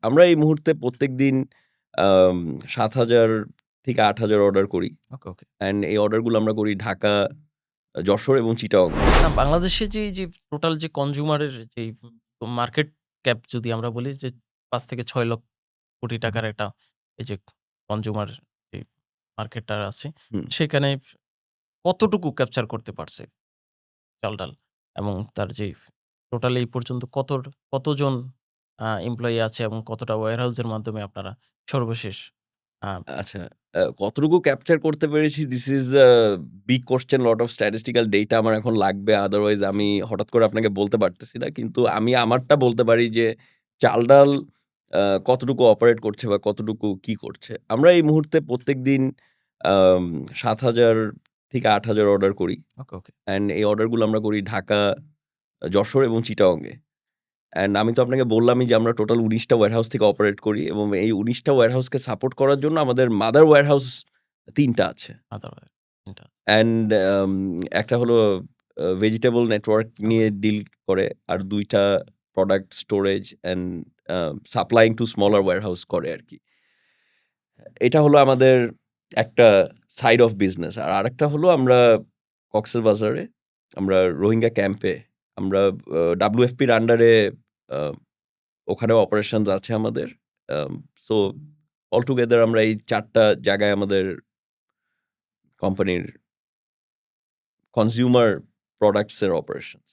আমরা এই মুহূর্তে প্রত্যেকদিন আম ৭,০০০ থেকে ৮,০০০ অর্ডার করি। ওকে, ওকে। অ্যান্ড এই অর্ডারগুলো আমরা করি ঢাকা, যশোর এবং চিটাগং। না বাংলাদেশে যে টোটাল যে কনজিউমারের যেই মার্কেট ক্যাপ যদি আমরা বলি যে ৫ থেকে ৬ লক্ষ কোটি টাকার একটা এই যে কনজিউমার যে মার্কেটটা আছে, হুম। সেখানে কতটুকু ক্যাপচার করতে পারছে চাল-ডাল? এবং তার যে টোটাল এই পর্যন্ত কতজন এমপ্লয়ি আছে এবং কতটা ওয়্যারহাউসের মাধ্যমে আপনারা সর্বশেষ আ আচ্ছা, কতটুকু ক্যাপচার করতে পেরেছি this is a big question, lot of statistical data আমার এখন লাগবে। আদারওয়াইজ আমি হঠাৎ করে আপনাকে বলতে পারতেছি না। কিন্তু আমি আমারটা বলতে পারি যে চাল-ডাল আ কতটুকু অপারেট করছে বা কতটুকু কি করছে। আমরা এই মুহূর্তে প্রত্যেকদিন আম ৭,০০০ থেকে ৮,০০০ অর্ডার করি। ওকে, ওকে। অ্যান্ড এই অর্ডারগুলো আমরা করি ঢাকা, যশোর এবং চিটাগংয়ে। অ্যান্ড আমি তো আপনাকে বললামই যে আমরা টোটাল ১৯ টা ওয়্যারহাউস থেকে অপারেট করি এবং এই ১৯ টা ওয়্যারহাউসকে সাপোর্ট করার জন্য আমাদের মাদার ওয়্যারহাউস ৩ টা আছে। আদারওয়াইজ এটা অ্যান্ড একটা হলো ভেজিটেবল নেটওয়ার্ক ওকে, নিয়ে ডিল করে। আর ২ টা product storage and supplying to smaller warehouse করে আরকি। এটা হলো আমাদের একটা সাইড অফ বিজনেস। আর আরেকটা হলো আমরা কক্সবাজারে আমরা রোহিঙ্গা ক্যাম্পে আমরা WFP র আন্ডারে আ ওখানেও অপারেশনস আছে আমাদের। আম সো অল টুগেদার আমরা এই ৪ টা জায়গায় আমাদের কোম্পানির কনজিউমার প্রোডাক্টস এর অপারেশনস।